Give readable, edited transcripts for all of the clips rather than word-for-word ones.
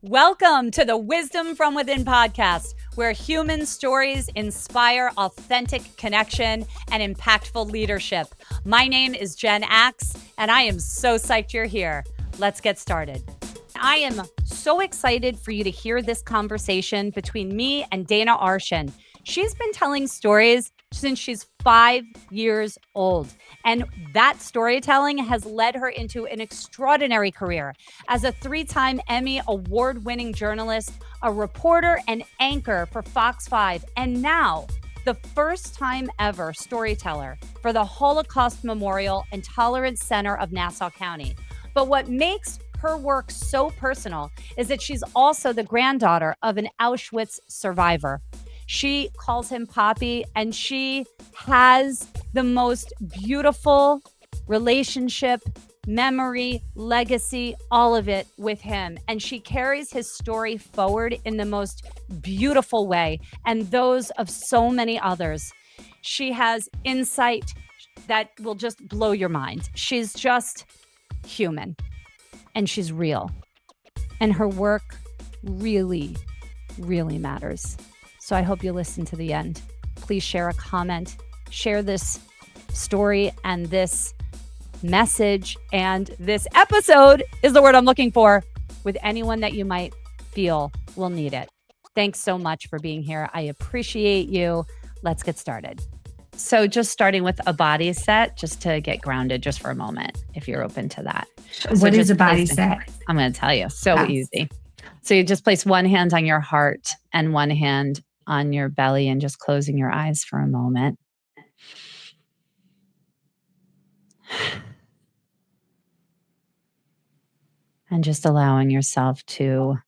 Welcome to the Wisdom from Within podcast, where human stories inspire authentic connection and impactful leadership. My name is Jen Aks, and I am so psyched you're here. Let's get started. I am so excited for you to hear this conversation between me and Dana Arschin. She's been telling stories since she's 5 years old. And that storytelling has led her into an extraordinary career as a 3-time Emmy Award-winning journalist, a reporter and anchor for Fox 5, and now the first time ever storyteller for the Holocaust Memorial and Tolerance Center of Nassau County. But what makes her work so personal is that she's also the granddaughter of an Auschwitz survivor. She calls him Poppy, and she has the most beautiful relationship, memory, legacy, all of it with him. And she carries his story forward in the most beautiful way, and those of so many others. She has insight that will just blow your mind. She's just human, and she's real. And her work really, really matters. So I hope you listen to the end. Please share a comment, share this story and this message and this episode is the word I'm looking for with anyone that you might feel will need it. Thanks so much for being here. I appreciate you. Let's get started. So just starting with a body set, just to get grounded just for a moment, if you're open to that. What is a body set? I'm going to tell you. So easy. So you just place one hand on your heart and one hand on your belly and just closing your eyes for a moment. And just allowing yourself to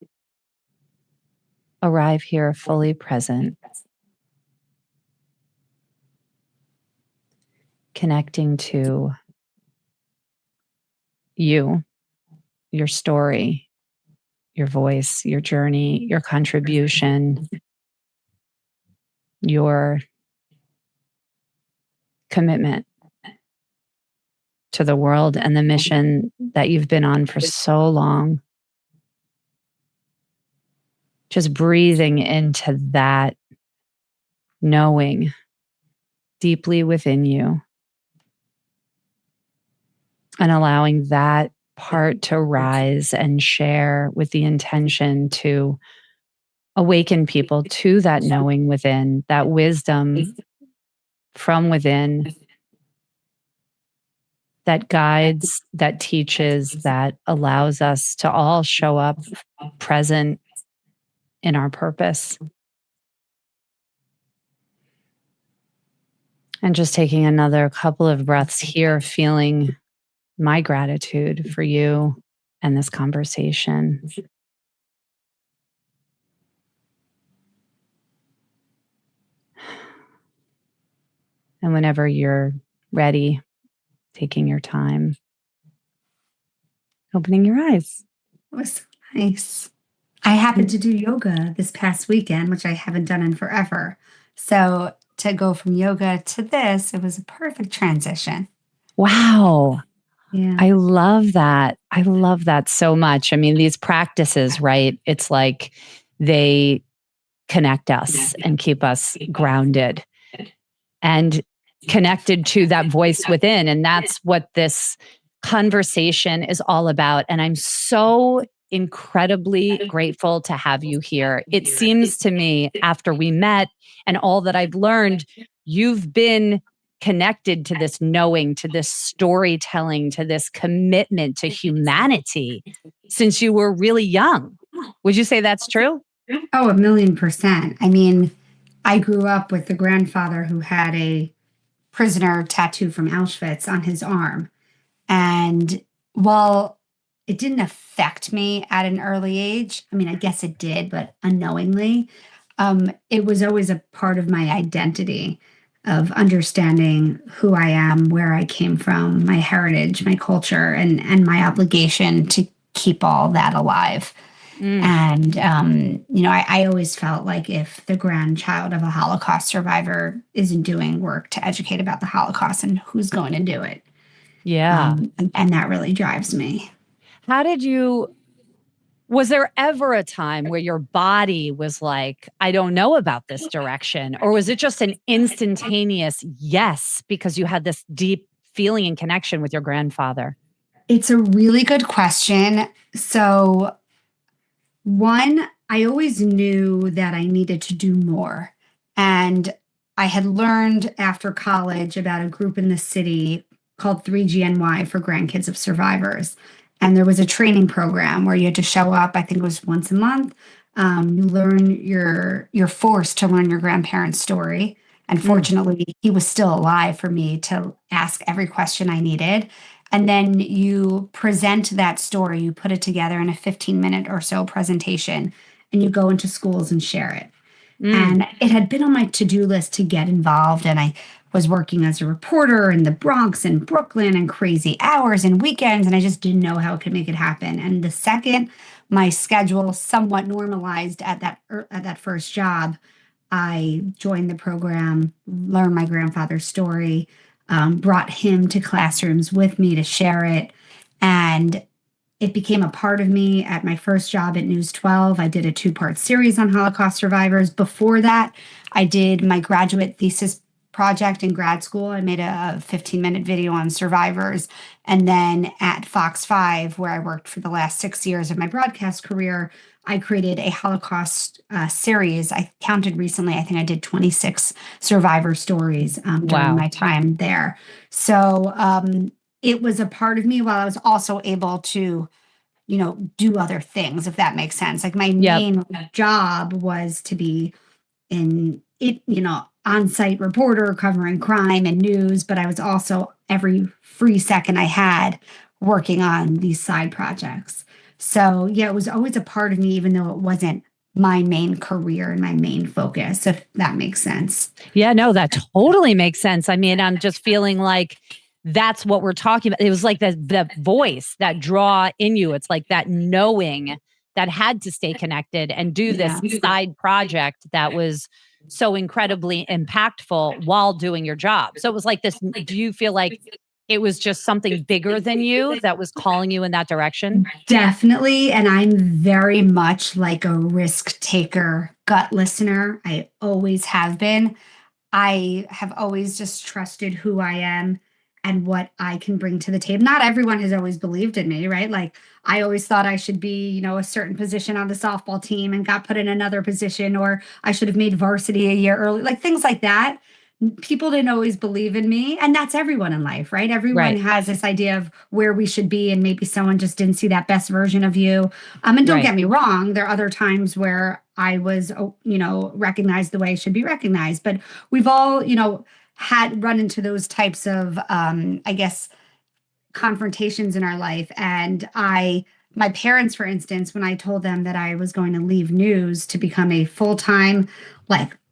arrive here fully present. Connecting to you, your story, your voice, your journey, your contribution, your commitment to the world and the mission that you've been on for so long. Just breathing into that knowing deeply within you and allowing that part to rise and share with the intention to awaken people to that knowing within, that wisdom from within that guides, that teaches, that allows us to all show up present in our purpose. And just taking another couple of breaths here, feeling my gratitude for you and this conversation. And whenever you're ready, taking your time, opening your eyes. It was so nice. I happened to do yoga this past weekend, which I haven't done in forever. So to go from yoga to this, it was a perfect transition. Wow. Yeah. I love that. I love that so much. I mean, these practices, right? It's like they connect us and keep us grounded and connected to that voice within. And that's what this conversation is all about. And I'm so incredibly grateful to have you here. It seems to me, after we met and all that I've learned, you've been connected to this knowing, to this storytelling, to this commitment to humanity since you were really young. Would you say that's true? Oh, 1,000,000%. I mean, I grew up with the grandfather who had a prisoner tattoo from Auschwitz on his arm. And while it didn't affect me at an early age, I mean, I guess it did, but unknowingly, it was always a part of my identity of understanding who I am, where I came from, my heritage, my culture, and my obligation to keep all that alive. And, I always felt like if the grandchild of a Holocaust survivor isn't doing work to educate about the Holocaust, and who's going to do it? Yeah. And that really drives me. How did you Was there ever a time where your body was like, I don't know about this direction? Or was it just an instantaneous yes, because you had this deep feeling and connection with your grandfather? It's a really good question. So, one, I always knew that I needed to do more. And I had learned after college about a group in the city called 3GNY for grandkids of survivors. And there was a training program where you had to show up, I think it was once a month. You learn you're forced to learn your grandparents' story. And fortunately, he was still alive for me to ask every question I needed. And then you present that story, you put it together in a 15-minute or so presentation, and you go into schools and share it. And it had been on my to-do list to get involved. And I was working as a reporter in the Bronx and Brooklyn and crazy hours and weekends. And I just didn't know how I could make it happen. And the second my schedule somewhat normalized at that first job, I joined the program, learned my grandfather's story, brought him to classrooms with me to share it. And it became a part of me at my first job at News 12. I did a 2-part series on Holocaust survivors. Before that, I did my graduate thesis project in grad school. I made a 15-minute video on survivors. And then at Fox 5, where I worked for the last 6 years of my broadcast career, I created a Holocaust series. I counted recently, I think I did 26 survivor stories during my time there. So it was a part of me while I was also able to, do other things, if that makes sense. Like my main job was to be on-site reporter covering crime and news, but I was also every free second I had working on these side projects. So yeah, it was always a part of me, even though it wasn't my main career and my main focus, if that makes sense. Yeah, no, that totally makes sense. I mean, I'm just feeling like that's what we're talking about. It was like the voice, that draw in you. It's like that knowing that had to stay connected and do this side project that was so incredibly impactful while doing your job. So it was like this. Do you feel like it was just something bigger than you that was calling you in that direction? Definitely. And I'm very much like a risk taker, gut listener. I always have been. I have always just trusted who I am and what I can bring to the table. Not everyone has always believed in me, right? Like I always thought I should be, a certain position on the softball team and got put in another position, or I should have made varsity a year early, like things like that. People didn't always believe in me. And that's everyone in life, right? Everyone has this idea of where we should be. And maybe someone just didn't see that best version of you. And don't get me wrong, there are other times where I was, recognized the way I should be recognized. But we've all, had run into those types of, confrontations in our life. And my parents, for instance, when I told them that I was going to leave news to become a full-time,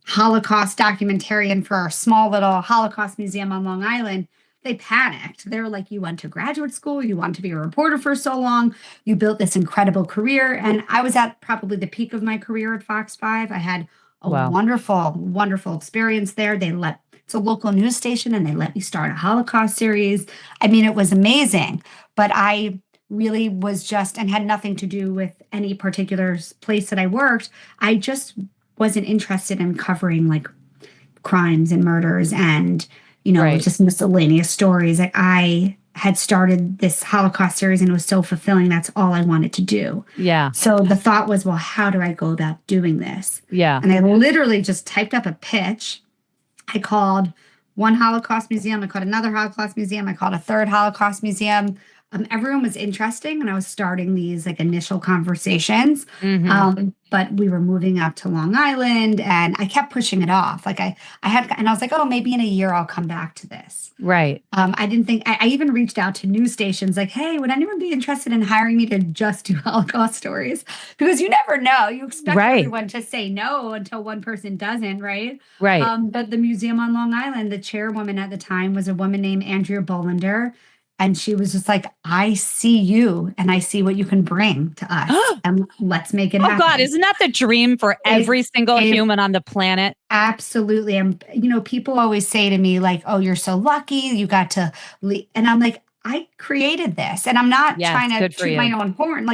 Holocaust documentarian for a small little Holocaust museum on Long Island, they panicked. They were like, you went to graduate school, you want to be a reporter for so long, you built this incredible career. And I was at probably the peak of my career at Fox 5. I had a wonderful, wonderful experience there. It's a local news station, and they let me start a Holocaust series. I mean, it was amazing, but I really was just, and had nothing to do with any particular place that I worked. I just wasn't interested in covering crimes and murders and, just miscellaneous stories. Like I had started this Holocaust series and it was so fulfilling. That's all I wanted to do. Yeah. So the thought was, well, how do I go about doing this? Yeah. And I literally just typed up a pitch. I called one Holocaust museum. I called another Holocaust museum. I called a third Holocaust museum. Everyone was interesting, and I was starting these initial conversations. But we were moving up to Long Island, and I kept pushing it off. I was like, oh, maybe in a year I'll come back to this. Right. I didn't think. I even reached out to news stations, like, hey, would anyone be interested in hiring me to just do Holocaust stories? Because you never know. You expect everyone to say no until one person doesn't, right? Right. But the museum on Long Island, the chairwoman at the time was a woman named Andrea Bolender. And she was just like, I see you and I see what you can bring to us. And let's make it happen. Oh, God. Isn't that the dream for every single human on the planet? Absolutely. And, people always say to me, oh, you're so lucky. You got to leave. And I'm like, I created this. And I'm not trying to toot my own horn.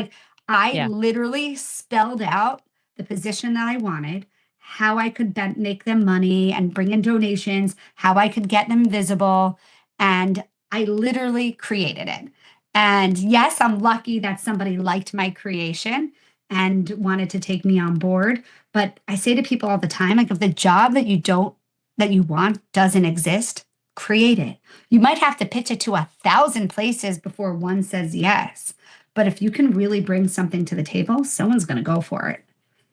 I Yeah. literally spelled out the position that I wanted, how I could make them money and bring in donations, how I could get them visible. And I literally created it. And yes, I'm lucky that somebody liked my creation and wanted to take me on board. But I say to people all the time, like, if the job that you want doesn't exist, create it. You might have to pitch it to 1,000 places before one says yes. But if you can really bring something to the table, someone's going to go for it.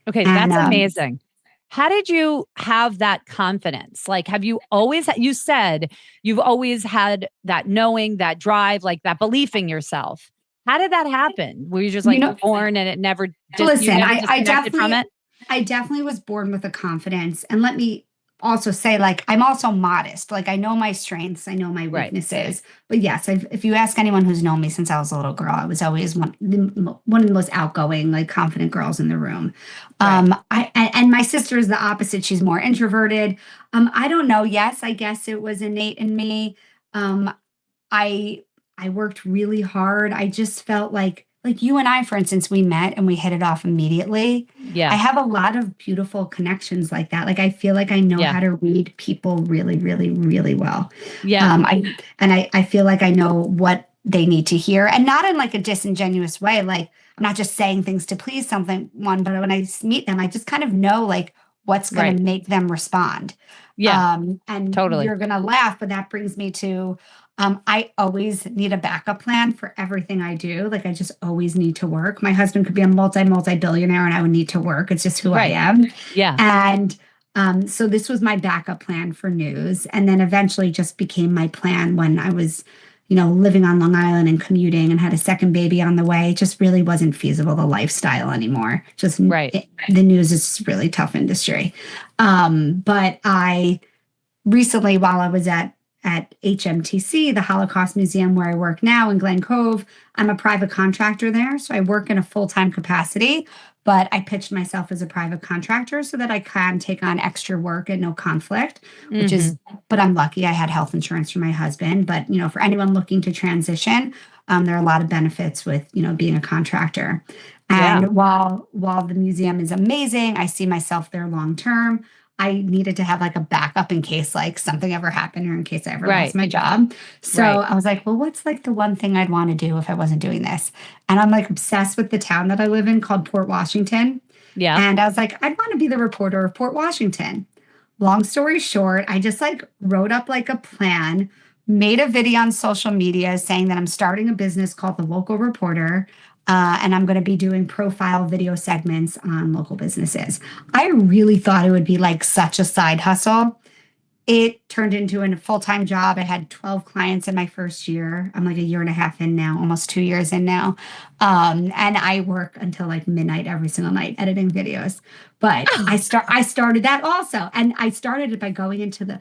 Okay, And that's amazing. How did you have that confidence? Like, have you always, you said you've always had that knowing, that drive, like that belief in yourself. How did that happen? Were you just you like know, born and it never, you listen, never disconnected from it? I definitely was born with a confidence. And let me also say, like, I'm also modest. Like, I know my strengths, I know my Right. weaknesses. But yes, if you ask anyone who's known me since I was a little girl, I was always one of the most outgoing, like, confident girls in the room. Right. And my sister is the opposite. She's more introverted. I don't know. Yes, I guess it was innate in me. I I worked really hard. I just felt like you and I, for instance, we met and we hit it off immediately. I Yeah. have a lot of beautiful connections like that. Like, I feel like I know Yeah. how to read people really, really, really well. Yeah. I feel like I know what they need to hear, and not in like a disingenuous way. Like, I'm not just saying things to please one, but when I meet them, I just kind of know like what's going Right. to make them respond. Yeah. And Totally. you're going to laugh, but that brings me to I always need a backup plan for everything I do. Like, I just always need to work. My husband could be a multi billionaire and I would need to work. It's just who I Right. am. Yeah. And so this was my backup plan for news. And then eventually just became my plan when I was, living on Long Island and commuting and had a second baby on the way. It just really wasn't feasible, the lifestyle anymore. Right. The news is a really tough industry. But I recently, while I was at HMTC, the Holocaust Museum where I work now in Glen Cove, I'm a private contractor there. So I work in a full-time capacity, but I pitched myself as a private contractor so that I can take on extra work at no conflict, but I'm lucky I had health insurance for my husband. But, for anyone looking to transition, there are a lot of benefits with, being a contractor. And Yeah. while the museum is amazing, I see myself there long term. I needed to have like a backup in case like something ever happened or in case I ever lost my job. So Right. I was like, well, what's like the one thing I'd want to do if I wasn't doing this? And I'm like obsessed with the town that I live in called Port Washington. Yeah. And I was like, I'd want to be the reporter of Port Washington. Long story short, I just like wrote up like a plan, made a video on social media saying that I'm starting a business called The Local Reporter. And I'm going to be doing profile video segments on local businesses. I really thought it would be like such a side hustle. It turned into a full-time job. I had 12 clients in my first year. I'm like a year and a half in now, almost 2 years in now. And I work until like midnight every single night editing videos. But I started that also. And I started it by going into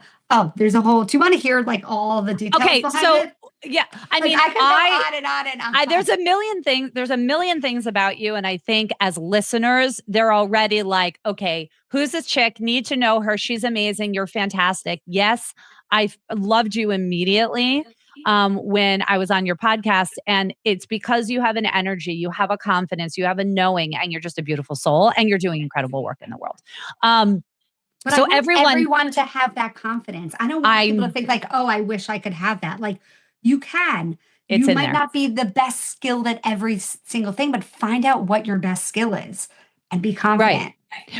there's a whole, do you want to hear like all the details behind it? Yeah, I mean, I could go on and on and on. There's a million things. There's a million things about you, and I think as listeners, they're already like, okay, who's this chick? Need to know her. She's amazing. You're fantastic. Yes, I loved you immediately when I was on your podcast, and it's because you have an energy, you have a confidence, you have a knowing, and you're just a beautiful soul, and you're doing incredible work in the world. But so I want everyone to have that confidence. I don't want people to think like, oh, I wish I could have that. Like, you can. You might not be the best skilled at every single thing, but find out what your best skill is and be confident. Right.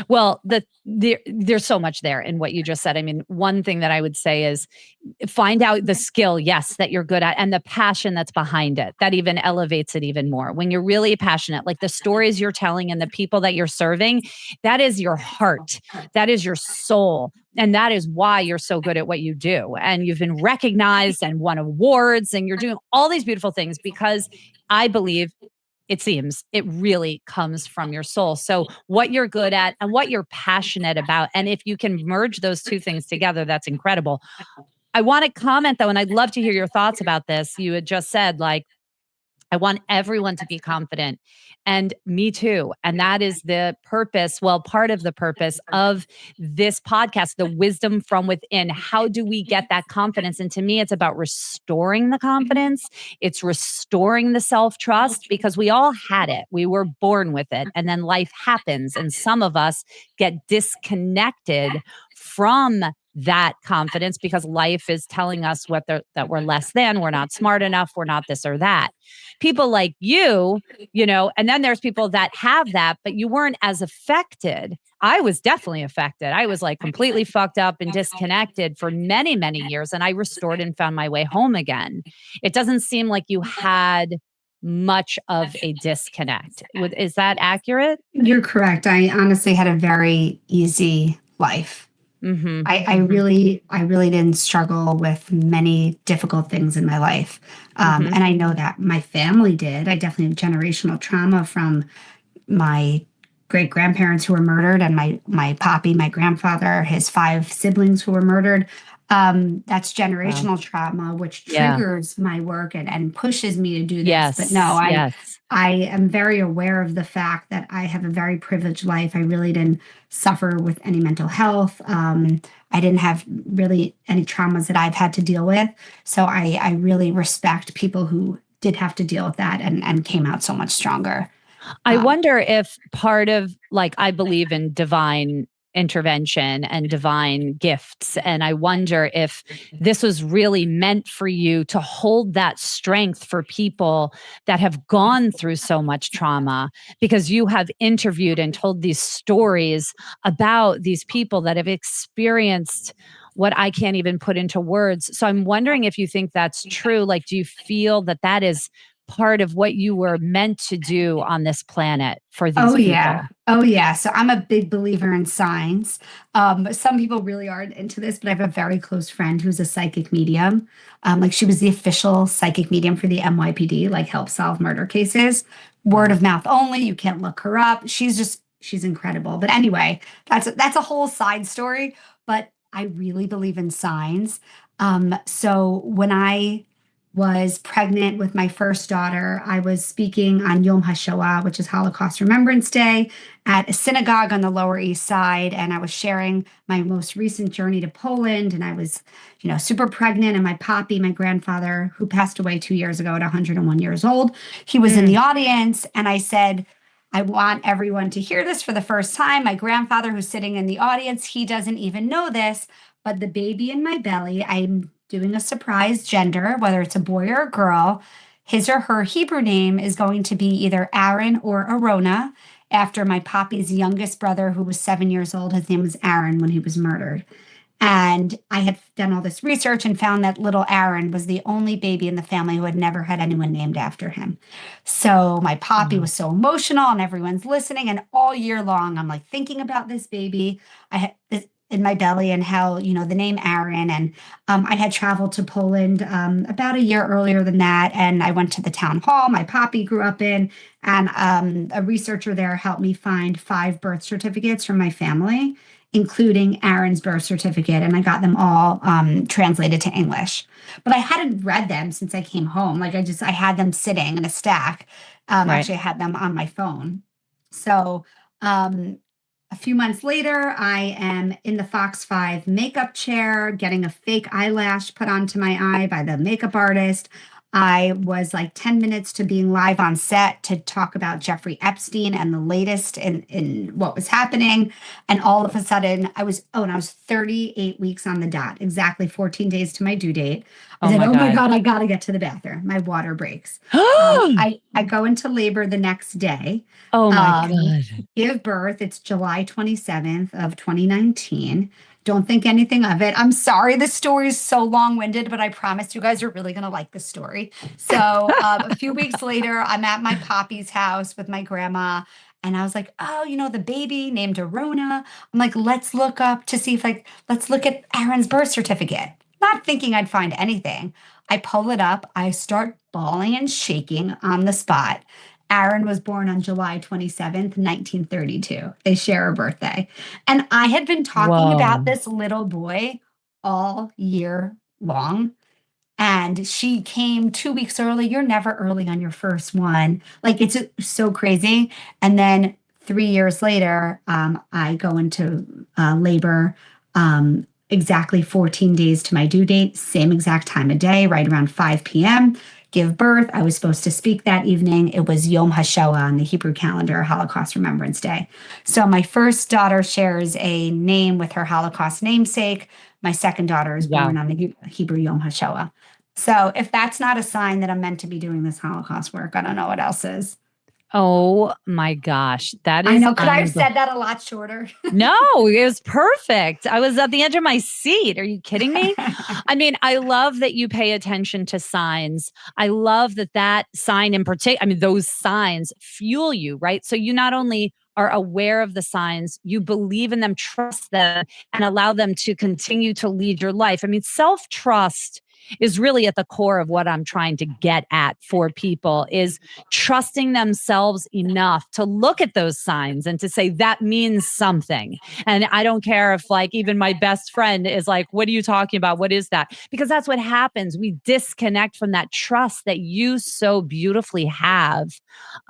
Well, there's so much there in what you just said. I mean, one thing that I would say is find out the skill, yes, that you're good at, and the passion that's behind it. That even elevates it even more. When you're really passionate, like the stories you're telling and the people that you're serving, that is your heart. That is your soul. And that is why you're so good at what you do. And you've been recognized and won awards, and you're doing all these beautiful things because I believe it seems it really comes from your soul. So what you're good at and what you're passionate about. And if you can merge those two things together, that's incredible. I want to comment though, and I'd love to hear your thoughts about this. You had just said like, I want everyone to be confident. And me too. And that is the purpose, well, part of the purpose of this podcast, the wisdom from within. How do we get that confidence? And to me, it's about restoring the confidence. It's restoring the self-trust because we all had it. We were born with it. And then life happens. And some of us get disconnected from that confidence because life is telling us that we're less than, we're not smart enough, we're not this or that. People like you know, and then there's people that have that, but you weren't as affected. I was definitely affected. I was like completely fucked up and disconnected for many, many years. And I restored and found my way home again. It doesn't seem like you had much of a disconnect. Is that accurate? You're correct. I honestly had a very easy life. Mm-hmm. I really didn't struggle with many difficult things in my life. And I know that my family did. I definitely have generational trauma from my great grandparents who were murdered and my poppy, my grandfather, his 5 siblings who were murdered. That's generational trauma, which triggers my work and pushes me to do this. Yes. But no, I am very aware of the fact that I have a very privileged life. I really didn't suffer with any mental health. I didn't have really any traumas that I've had to deal with. So I really respect people who did have to deal with that and came out so much stronger. I wonder if part of, like, I believe in divine intervention and divine gifts. And I wonder if this was really meant for you to hold that strength for people that have gone through so much trauma, because you have interviewed and told these stories about these people that have experienced what I can't even put into words. So I'm wondering if you think that's true. Like, do you feel that that is part of what you were meant to do on this planet for these people? Oh yeah. So I'm a big believer in signs. Some people really aren't into this, but I have a very close friend who's a psychic medium. Like, she was the official psychic medium for the NYPD, like help solve murder cases. Word of mouth only. You can't look her up. She's incredible. But anyway, that's a whole side story. But I really believe in signs. So when I was pregnant with my first daughter, I was speaking on Yom HaShoah, which is Holocaust Remembrance Day, at a synagogue on the Lower East Side. And I was sharing my most recent journey to Poland. And I was, super pregnant. And my poppy, my grandfather, who passed away 2 years ago at 101 years old, he was in the audience. And I said, I want everyone to hear this for the first time. My grandfather, who's sitting in the audience, he doesn't even know this, but the baby in my belly, I'm doing a surprise gender, whether it's a boy or a girl. His or her Hebrew name is going to be either Aaron or Arona, after my poppy's youngest brother, who was 7 years old. His name was Aaron when he was murdered. And I had done all this research and found that little Aaron was the only baby in the family who had never had anyone named after him. So my poppy was so emotional and everyone's listening. And all year long, I'm like thinking about this baby. I had this in my belly and how, the name Aaron. And I had traveled to Poland about a year earlier than that. And I went to the town hall my poppy grew up in. And a researcher there helped me find 5 birth certificates from my family, including Aaron's birth certificate. And I got them all translated to English. But I hadn't read them since I came home. Like, I had them sitting in a stack. Actually, I had them on my phone. So a few months later, I am in the Fox 5 makeup chair, getting a fake eyelash put onto my eye by the makeup artist. I was like 10 minutes to being live on set to talk about Jeffrey Epstein and the latest in what was happening. And all of a sudden, I was 38 weeks on the dot, exactly 14 days to my due date. I said, oh my God, I got to get to the bathroom. My water breaks. I go into labor the next day. Oh my God. Give birth. It's July 27th of 2019. Don't think anything of it. I'm sorry the story is so long-winded, but I promise you guys are really going to like the story. So a few weeks later, I'm at my poppy's house with my grandma. And I was like, oh, the baby named Arona. I'm like, let's look up to see let's look at Aaron's birth certificate. Not thinking I'd find anything. I pull it up. I start bawling and shaking on the spot. Aaron was born on July 27th, 1932. They share a birthday. And I had been talking about this little boy all year long. And she came 2 weeks early. You're never early on your first one. Like, it's so crazy. And then 3 years later, I go into labor exactly 14 days to my due date, same exact time of day, right around 5 p.m. Give birth. I was supposed to speak that evening. It was Yom HaShoah on the Hebrew calendar, Holocaust Remembrance Day. So my first daughter shares a name with her Holocaust namesake. My second daughter is Wow. born on the Hebrew Yom HaShoah. So if that's not a sign that I'm meant to be doing this Holocaust work, I don't know what else is. Oh my gosh. That I is know. Could I have said that a lot shorter? No, it was perfect. I was at the edge of my seat. Are you kidding me? I mean, I love that you pay attention to signs. I love that sign in particular. I mean, those signs fuel you, right? So you not only are aware of the signs, you believe in them, trust them, and allow them to continue to lead your life. I mean, self trust is really at the core of what I'm trying to get at for people is trusting themselves enough to look at those signs and to say that means something. And I don't care if like even my best friend is like, what are you talking about? What is that? Because that's what happens. We disconnect from that trust that you so beautifully have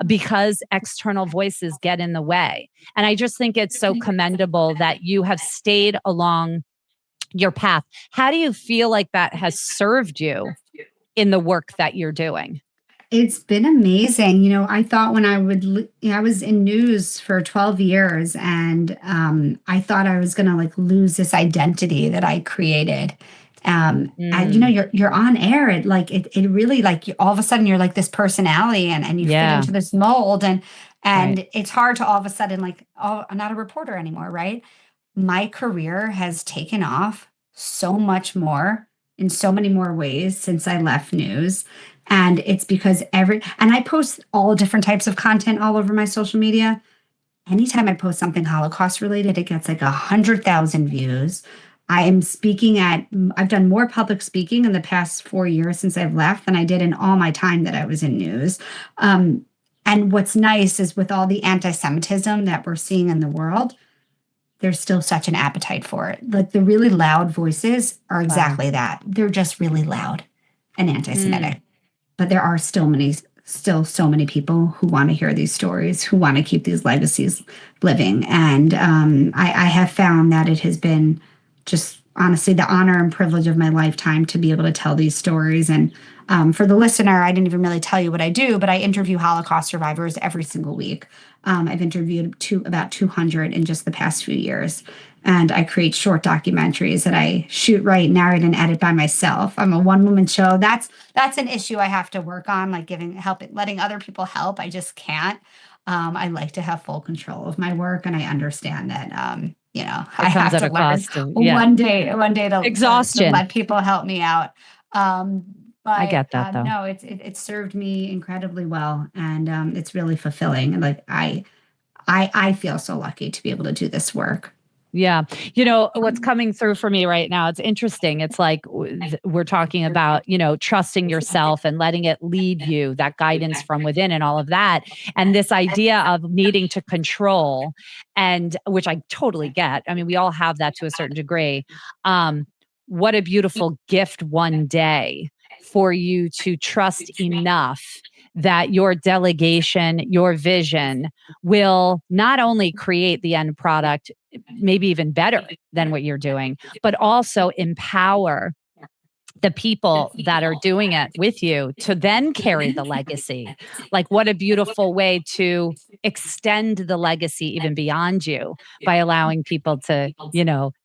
because external voices get in the way. And I just think it's so commendable that you have stayed along your path. How do you feel like that has served you in the work that you're doing? It's been amazing. I thought when I was in news for 12 years, and I thought I was going to like lose this identity that I created. And you're on air. It really like all of a sudden you're like this personality, and you fit Yeah. into this mold, and Right. it's hard to all of a sudden like, oh, I'm not a reporter anymore, right? My career has taken off so much more in so many more ways since I left news. And it's because and I post all different types of content all over my social media. Anytime I post something Holocaust related, it gets like 100,000 views. I've done more public speaking in the past 4 years since I've left than I did in all my time that I was in news. And what's nice is with all the anti-Semitism that we're seeing in the world, there's still such an appetite for it. Like the really loud voices are exactly that. They're just really loud and anti-Semitic. But there are still so many people who want to hear these stories, who want to keep these legacies living. And I have found that it has been just honestly the honor and privilege of my lifetime to be able to tell these stories. And for the listener, I didn't even really tell you what I do, but I interview Holocaust survivors every single week. I've interviewed about 200 in just the past few years. And I create short documentaries that I shoot, write, narrate, and edit by myself. I'm a one-woman show. That's an issue I have to work on, like letting other people help. I just can't. I like to have full control of my work, and I understand that I comes have at to a learn cost of, one day to exhaustion. let people help me out. But I get that though. no, it's served me incredibly well, and it's really fulfilling. And like I feel so lucky to be able to do this work. Yeah. What's coming through for me right now, it's interesting. It's like we're talking about, trusting yourself and letting it lead you, that guidance from within and all of that. And this idea of needing to control, and which I totally get. I mean, we all have that to a certain degree. What a beautiful gift one day for you to trust enough that your delegation, your vision will not only create the end product, maybe even better than what you're doing, but also empower the people that are doing it with you to then carry the legacy. Like, what a beautiful way to extend the legacy even beyond you by allowing people to,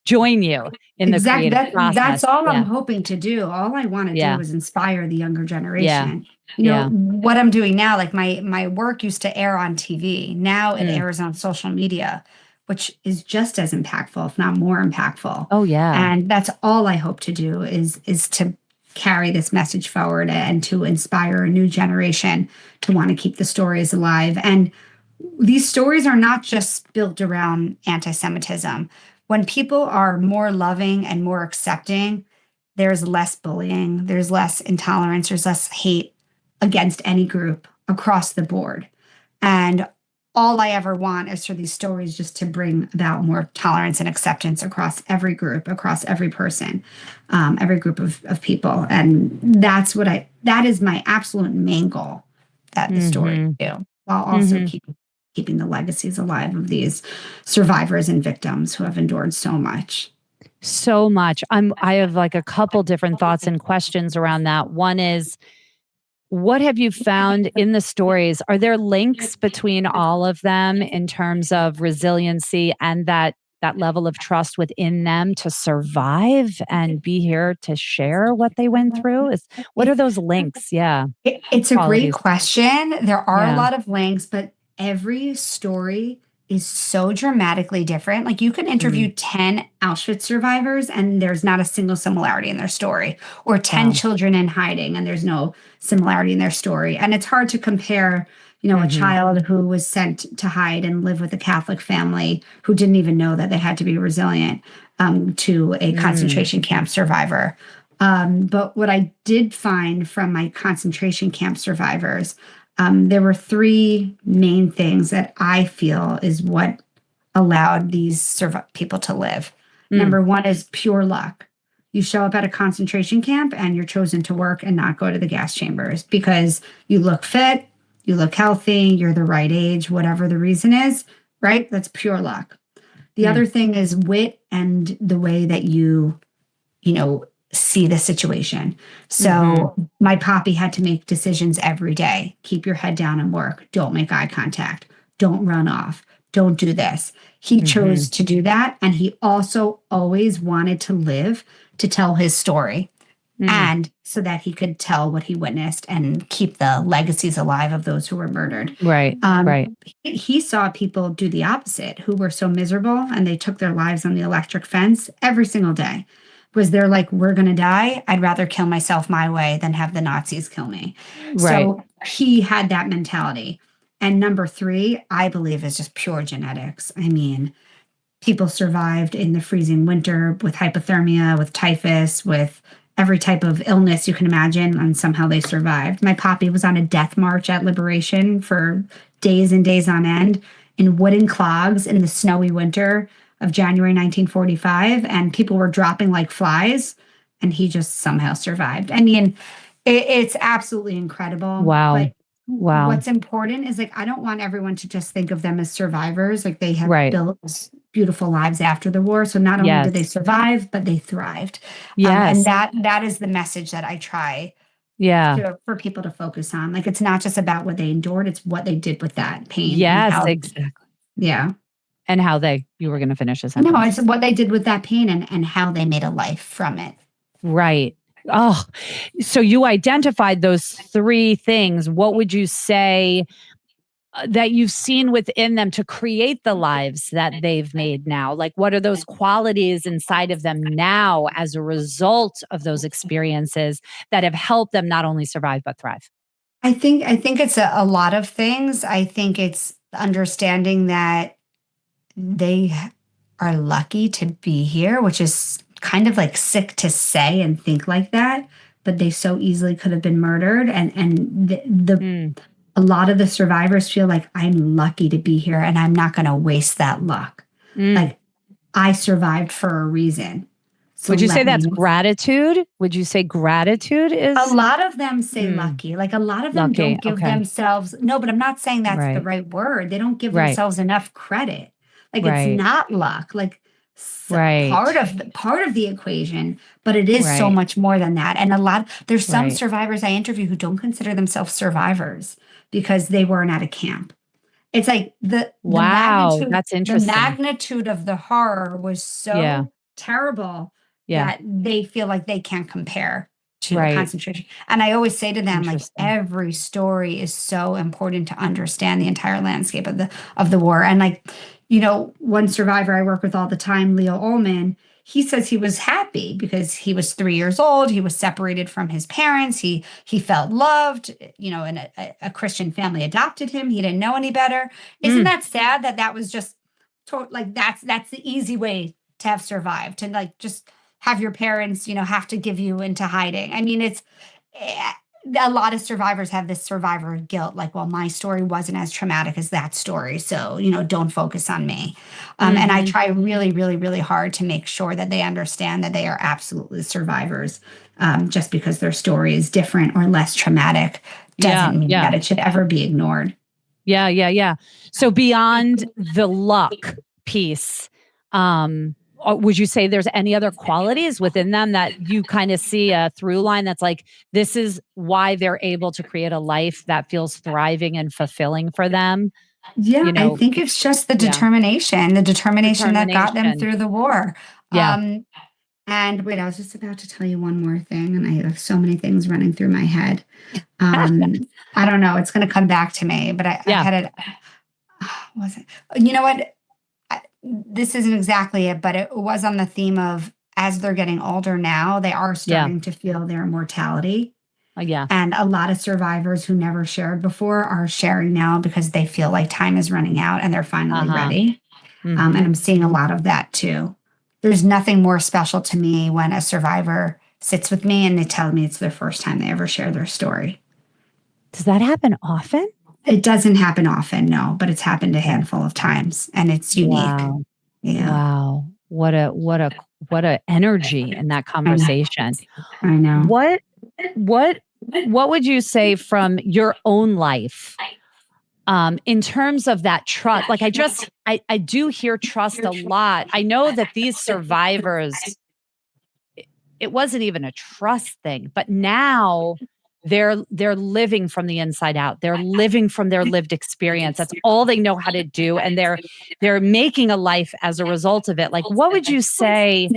join you in the Exactly. creative That's process. all I'm Yeah. hoping to do. All I want to Yeah. do is inspire the younger Yeah. generation. Yeah. What I'm doing now, like my work used to air on TV. Now it airs on social media, which is just as impactful, if not more impactful. Oh, yeah. And that's all I hope to do is to carry this message forward and to inspire a new generation to want to keep the stories alive. And these stories are not just built around anti-Semitism. When people are more loving and more accepting, there's less bullying, there's less intolerance, there's less hate against any group across the board. And all I ever want is for these stories just to bring about more tolerance and acceptance across every group, across every person, every group of people. And that is my absolute main goal that the story Mm-hmm. do, while also Mm-hmm. keeping the legacies alive of these survivors and victims who have endured so much. So much. I have like a couple different thoughts and questions around that. One is, what have you found in the stories? Are there links between all of them in terms of resiliency and that level of trust within them to survive and be here to share what they went through? What are those links? Yeah. It's a great Qualities. question. There are a Yeah. lot of links, but every story is so dramatically different. Like you can interview Mm. 10 Auschwitz survivors and there's not a single similarity in their story, or 10 Wow. children in hiding and there's no similarity in their story. And it's hard to compare, a Hmm. child who was sent to hide and live with a Catholic family who didn't even know that they had to be resilient, to a Mm. concentration camp survivor. But what I did find from my concentration camp survivors, there were three main things that I feel is what allowed these people to live. Mm. Number one is pure luck. You show up at a concentration camp and you're chosen to work and not go to the gas chambers because you look fit, you look healthy, you're the right age, whatever the reason is, right? That's pure luck. The Mm. other thing is wit and the way that you know, see the situation. Hmm. So my poppy had to make decisions every day. Keep your head down and work. Don't make eye contact. Don't run off. Don't do this. He Hmm. chose to do that. And he also always wanted to live to tell his story, Mm. and so that he could tell what he witnessed and keep the legacies alive of those who were murdered. Right. Right. He saw people do the opposite, who were so miserable and they took their lives on the electric fence every single day. Was they're like, we're going to die. I'd rather kill myself my way than have the Nazis kill me. Right. So he had that mentality. And number three, I believe, is just pure genetics. I mean, people survived in the freezing winter with hypothermia, with typhus, with every type of illness you can imagine, and somehow they survived. My poppy was on a death march at Liberation for days and days on end in wooden clogs in the snowy winter of January 1945, and people were dropping like flies, and he just somehow survived. I mean, it's absolutely incredible. Wow. But Wow. what's important is like, I don't want everyone to just think of them as survivors. Like they have Right. built beautiful lives after the war. So not only did they Yes. survive, but they thrived. And Yes. that is the message that I try Yeah. for people to focus on. Like it's not just about what they endured, it's what they did with that pain and Yes, how, exactly. yeah. And how you were going to finish a No, sentence. it's what they did with that pain and how they made a life from it. Right. Oh, so you identified those three things. What would you say that you've seen within them to create the lives that they've made now? Like, what are those qualities inside of them now as a result of those experiences that have helped them not only survive, but thrive? I think it's a lot of things. I think it's understanding that they are lucky to be here, which is kind of like sick to say and think like that, but they so easily could have been murdered. And the Mm. a lot of the survivors feel like I'm lucky to be here and I'm not going to waste that luck. Mm. Like I survived for a reason. So Would you say let that's me. gratitude? Would you say gratitude A is lot of them say mm, lucky. Like a lot of them lucky? don't give Okay. themselves, no, but I'm not saying that's the Right. right word. They don't give Right. themselves enough credit. Like it's Right. not luck. Like Right. part of the equation, but it is so Right. much more than that. And there's some Right. survivors I interview who don't consider themselves survivors because they weren't at a camp. It's like the Wow. magnitude That's the interesting. magnitude of the horror was Yeah. so terrible Yeah. that they feel like they can't compare to a Right. concentration. And I always say to them, like Interesting. every story is so important to understand the entire landscape of the war. And like, one survivor I work with all the time, Leo Ullman, he says he was happy because he was 3 years old. He was separated from his parents. He felt loved, and a Christian family adopted him. He didn't know any better. Isn't Mm. that sad that that was just like that's the easy way to have survived, to like just have your parents, have to give you into hiding. I mean, it's eh, a lot of survivors have this survivor guilt, like, well, my story wasn't as traumatic as that story, so don't focus on me. And I Hmm. try really, really, really hard to make sure that they understand that they are absolutely survivors. Just because their story is different or less traumatic Yeah, doesn't mean yeah, that it should ever be ignored. yeah, yeah, yeah. So beyond the luck piece, would you say there's any other qualities within them that you kind of see a through line that's like, this is why they're able to create a life that feels thriving and fulfilling for them? Yeah, You I know, think it's just yeah, the determination that got them determination. through the war. Yeah. Um, and wait, I was just about to tell you one more thing, and I have so many things running through my head. I don't know, it's going to come back to me, but I Yeah. had it. Was it? You know what? This isn't exactly it, but it was on the theme of as they're getting older now, they are Yeah. starting to feel their mortality. Yeah. And a lot of survivors who never shared before are sharing now because they feel like time is running out and they're finally Uh-huh. ready. And Hmm. I'm seeing a lot of that too. There's nothing more special to me when a survivor sits with me and they tell me it's their first time they ever share their story. Does that happen often? It doesn't happen often, no, but it's happened a handful of times and it's unique. Wow. Yeah. Wow. What a energy in that I know. conversation. I know. What what what would you say from your own life in terms of that trust? Like I do hear trust a lot. I know that these survivors, it wasn't even a trust thing, but now they're living from the inside out. They're living from their lived experience. That's all they know how to do, and they're making a life as a result of it. Like, what would you say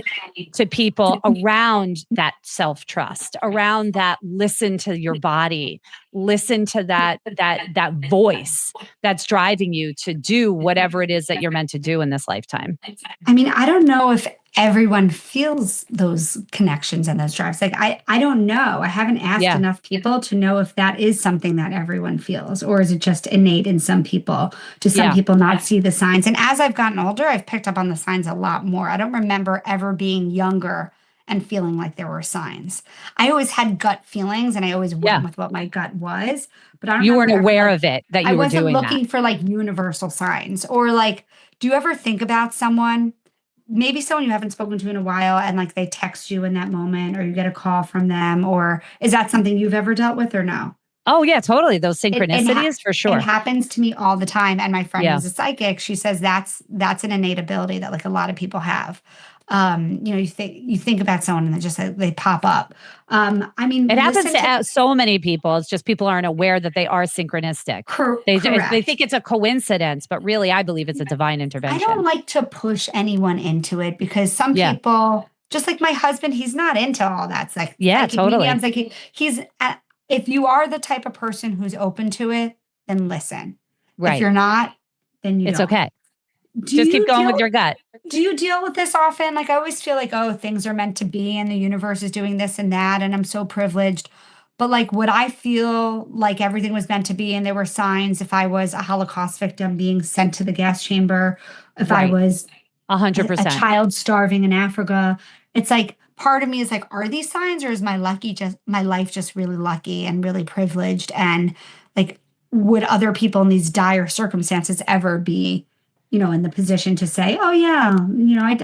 to people around that self-trust, around that listen to your body, listen to that voice that's driving you to do whatever it is that you're meant to do in this lifetime? I mean, I don't know if everyone feels those connections and those drives. Like I don't know. I haven't asked Yeah. enough people to know if that is something that everyone feels, or is it just innate in some people? Do some Yeah. people not see the signs? And as I've gotten older, I've picked up on the signs a lot more. I don't remember ever being younger and feeling like there were signs. I always had gut feelings and I always Yeah. went with what my gut was, but I don't You weren't remember ever aware like of it, that I you were wasn't doing that. looking for like universal signs or like, do you ever think about someone, maybe someone you haven't spoken to in a while, and like they text you in that moment, or you get a call from them, or is that something you've ever dealt with or no? Oh, yeah, totally. Those It it, ha- synchronicities for it sure. happens to me all the time, and my friend Yeah. who's a psychic, she says that's an innate ability that like a lot of people have. You think about someone and they pop up. I mean, It happens listen to to so many people. It's just people aren't aware that they are synchronistic. They correct. think it's a coincidence, but really, I believe it's a divine I don't intervention. like to push anyone into it because some Yeah. people, just like my husband, he's not into all that like Yeah, psychic totally. mediums. Like if you are the type of person who's open to it, then listen. If Right. you're not, then you It's don't. okay. Do Just keep you going with deal your gut. do you deal with this often? Like I always feel like, oh, things are meant to be and the universe is doing this and that, and I'm so privileged. But like, would I feel like everything was meant to be and there were signs if I was a Holocaust victim being sent to the gas chamber, if I Right. was a 100%. child starving in Africa? It's like part of me is like, are these signs, or is my life just really lucky and really privileged? And like, would other people in these dire circumstances ever be, in the position to say, oh yeah,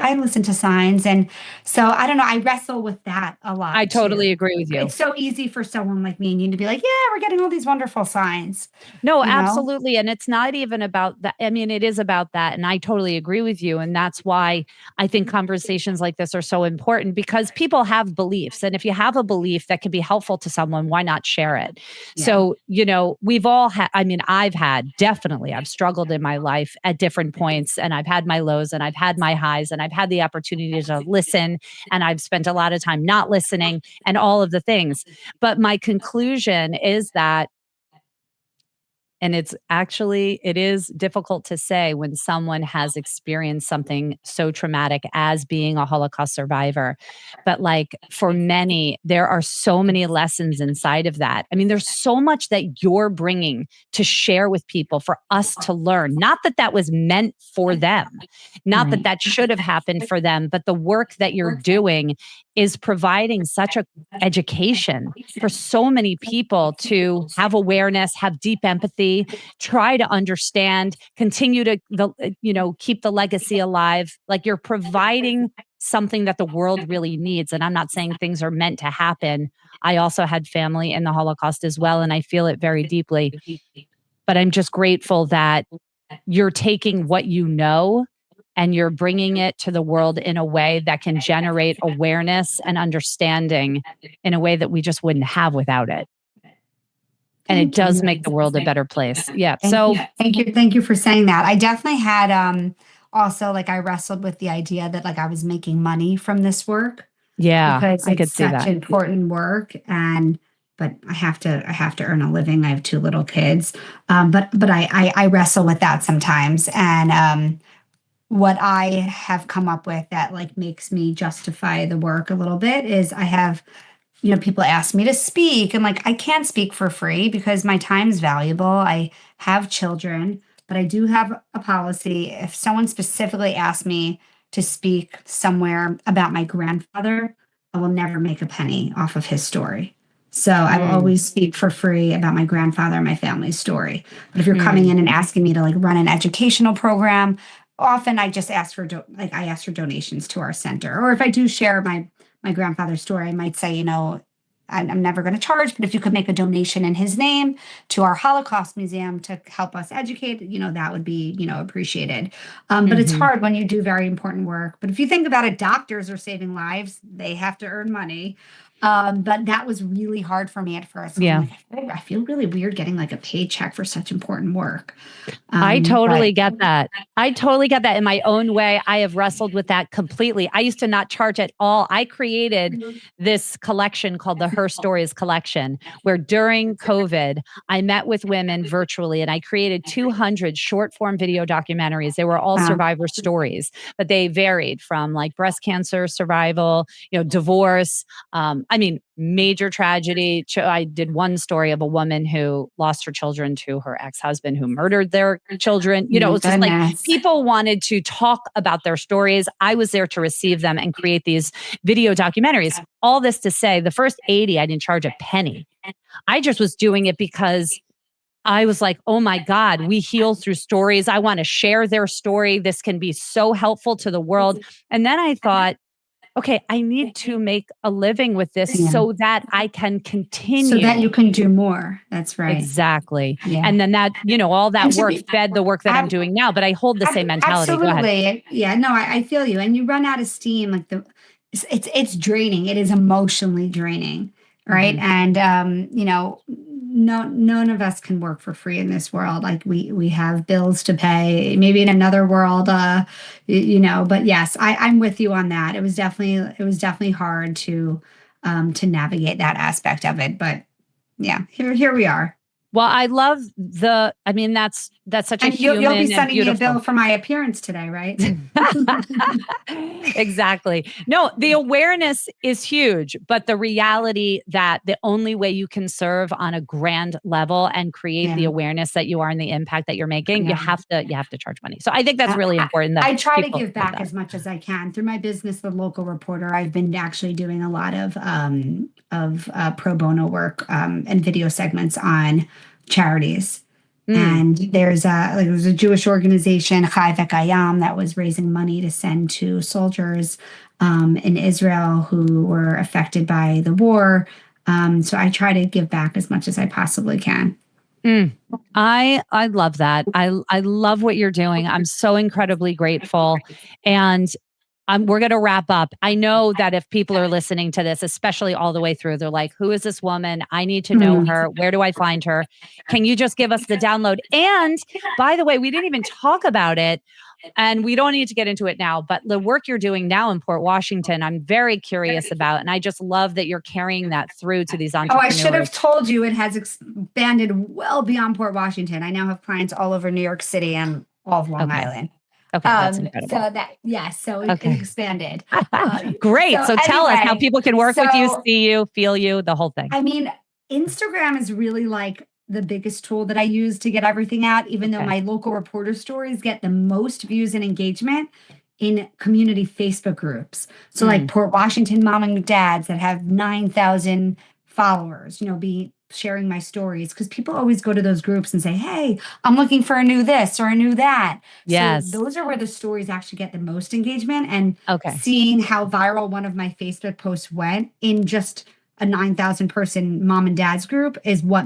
I listen to signs. And so I don't know, I wrestle with that a I lot too. totally agree with you. It's so easy for someone like me and you to be like, yeah, we're getting all these wonderful signs, No, you know? absolutely. And it's not even about that. I mean, it is about that. And I totally agree with you. And that's why I think conversations like this are so important, because people have beliefs. And if you have a belief that can be helpful to someone, why not share it? Yeah. So, we've all had, I mean, I've struggled in my life at different points, and I've had my lows and I've had my highs, and I've had the opportunity to listen, and I've spent a lot of time not listening, and all of the things. But my conclusion is that And it is difficult to say when someone has experienced something so traumatic as being a Holocaust survivor. But like for many, there are so many lessons inside of that. I mean, there's so much that you're bringing to share with people for us to learn. Not that that was meant for them, not that that should have happened for them, but the work that you're doing is providing such a education for so many people to have awareness, have deep empathy, try to understand, continue to keep the legacy alive. Like you're providing something that the world really needs. And I'm not saying things are meant to happen. I also had family in the Holocaust as well, and I feel it very deeply. But I'm just grateful that you're taking what you know and you're bringing it to the world in a way that can generate awareness and understanding in a way that we just wouldn't have without it. And it does make the world a better place. Yeah. Thank you for saying that. I definitely had also like I wrestled with the idea that like I was making money from this work. Yeah. Because I could it's see such that. important work, but I have to earn a living. I have two little kids. But I wrestle with that sometimes. And what I have come up with that like makes me justify the work a little bit is I have, people ask me to speak and like I can't speak for free because my time's valuable. I have children, but I do have a policy. If someone specifically asks me to speak somewhere about my grandfather, I will never make a penny off of his story. So I will always speak for free about my grandfather and my family's story. But if you're coming in and asking me to like run an educational program, often I just ask for I ask for donations to our center. Or if I do share my grandfather's story, I might say, I'm never going to charge, but if you could make a donation in his name to our Holocaust Museum to help us educate, that would be, appreciated. But it's hard when you do very important work. But if you think about it, doctors are saving lives. They have to earn money. But that was really hard for me at first. Yeah. I feel really weird getting like a paycheck for such important work. I totally get that. I totally get that in my own way. I have wrestled with that completely. I used to not charge at all. I created this collection called the Her Stories Collection, where during COVID, I met with women virtually and I created 200 short form video documentaries. They were all survivor stories, but they varied from like breast cancer survival, divorce, major tragedy. I did one story of a woman who lost her children to her ex-husband who murdered their children. It was just like people wanted to talk about their stories. I was there to receive them and create these video documentaries. All this to say, the first 80, I didn't charge a penny. I just was doing it because I was like, oh my God, we heal through stories. I want to share their story. This can be so helpful to the world. And then I thought, okay, I need to make a living with this so that I can continue. So that you can do more. That's right. Exactly. Yeah. And then that, all that work fed the work that I'm doing now, but I hold the same mentality. Absolutely. Go ahead. Yeah, no, I feel you. And you run out of steam. Like it's draining. It is emotionally draining. Right. And, none of us can work for free in this world. Like we have bills to pay, maybe in another world, but yes, I'm with you on that. It was definitely hard to navigate that aspect of it, but yeah, here we are. Well, I love that's such a human you'll be sending me a bill for my appearance today, right? Exactly. No, the awareness is huge, but the reality that the only way you can serve on a grand level and create the awareness that you are and the impact that you're making, you have to charge money. So I think that's really important. That I try to give back as much as I can through my business, The Local Reporter. I've been actually doing a lot of pro bono work and video segments on charities. And there's a Jewish organization, Chai Vekayam, that was raising money to send to soldiers in Israel who were affected by the war. So I try to give back as much as I possibly can. I love that. I love what you're doing. I'm so incredibly grateful. And we're going to wrap up. I know that if people are listening to this, especially all the way through, they're like, who is this woman? I need to know her. Where do I find her? Can you just give us the download? And by the way, we didn't even talk about it. And we don't need to get into it now, but the work you're doing now in Port Washington, I'm very curious about. And I just love that you're carrying that through to these entrepreneurs. I should have told you it has expanded well beyond Port Washington. I now have clients all over New York City and all of Long Island. Okay, that's incredible. So it expanded. Great. So tell us how people can work with you, see you, feel you, the whole thing. I mean, Instagram is really like the biggest tool that I use to get everything out, even though my local reporter stories get the most views and engagement in community Facebook groups. So like Port Washington mom and dads that have 9,000 followers, be sharing my stories, because people always go to those groups and say, hey, I'm looking for a new this or a new that. Yes. So those are where the stories actually get the most engagement. And seeing how viral one of my Facebook posts went in just a 9,000 person mom and dad's group is what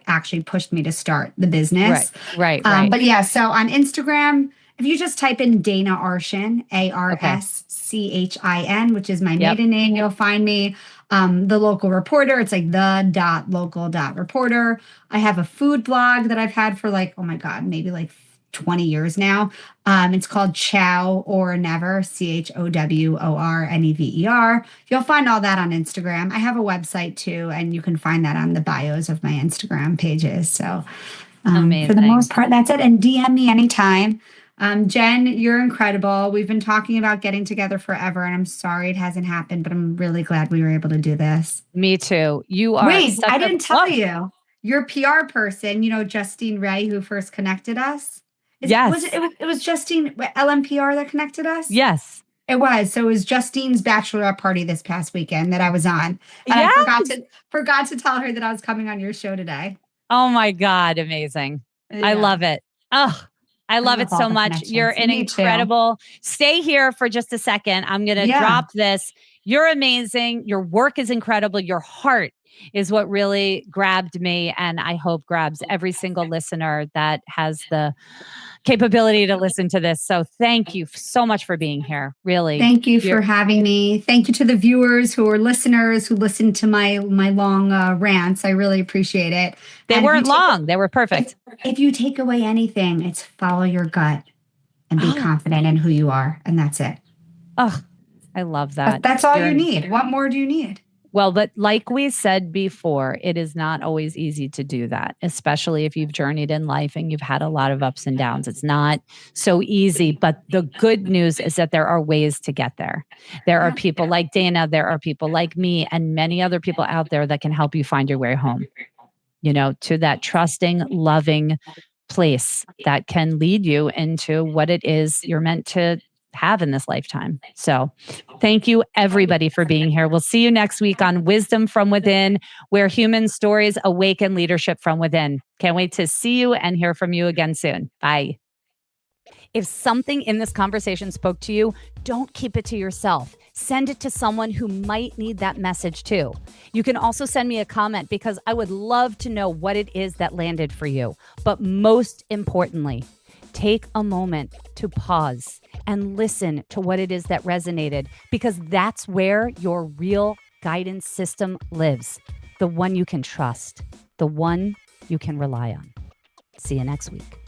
actually pushed me to start the business. Right. But yeah, so on Instagram, if you just type in Dana Arschin, Arschin, which is my maiden name, you'll find me. The local reporter, it's like the.local.reporter. I have a food blog that I've had for maybe 20 years now. It's called Chow or Never, CHOWORNEVER. You'll find all that on Instagram. I have a website too, and you can find that on the bios of my Instagram pages. So for the most part, that's it. And DM me anytime. Jen, you're incredible. We've been talking about getting together forever, and I'm sorry it hasn't happened, but I'm really glad we were able to do this. Me too. You are. Wait, I didn't tell you. Your PR person, Justine Ray, who first connected us. Yes. It was Justine LMPR that connected us? Yes. It was. So it was Justine's bachelorette party this past weekend that I was on. And I forgot to tell her that I was coming on your show today. Oh my God. Amazing. Yeah. I love it. Oh, I love it so much. You're an incredible. Stay here for just a second. I'm going to drop this. You're amazing. Your work is incredible. Your heart is what really grabbed me, and I hope grabs every single listener that has the capability to listen to this. So thank you so much for being here. Really. Thank you for having me. Thank you to the viewers who are listeners who listened to my long rants. I really appreciate it. They weren't long. They were perfect. If you take away anything, it's follow your gut and be confident in who you are. And that's it. Oh, I love that. That's all you need. What more do you need? Well, but like we said before, it is not always easy to do that, especially if you've journeyed in life and you've had a lot of ups and downs. It's not so easy, but the good news is that there are ways to get there. There are people like Dana, there are people like me, and many other people out there that can help you find your way home, to that trusting, loving place that can lead you into what it is you're meant to have in this lifetime. So thank you everybody for being here. We'll see you next week on Wisdom from Within, where human stories awaken leadership from within. Can't wait to see you and hear from you again soon. Bye. If something in this conversation spoke to you, don't keep it to yourself. Send it to someone who might need that message too. You can also send me a comment, because I would love to know what it is that landed for you. But most importantly, take a moment to pause and listen to what it is that resonated, because that's where your real guidance system lives. The one you can trust, the one you can rely on. See you next week.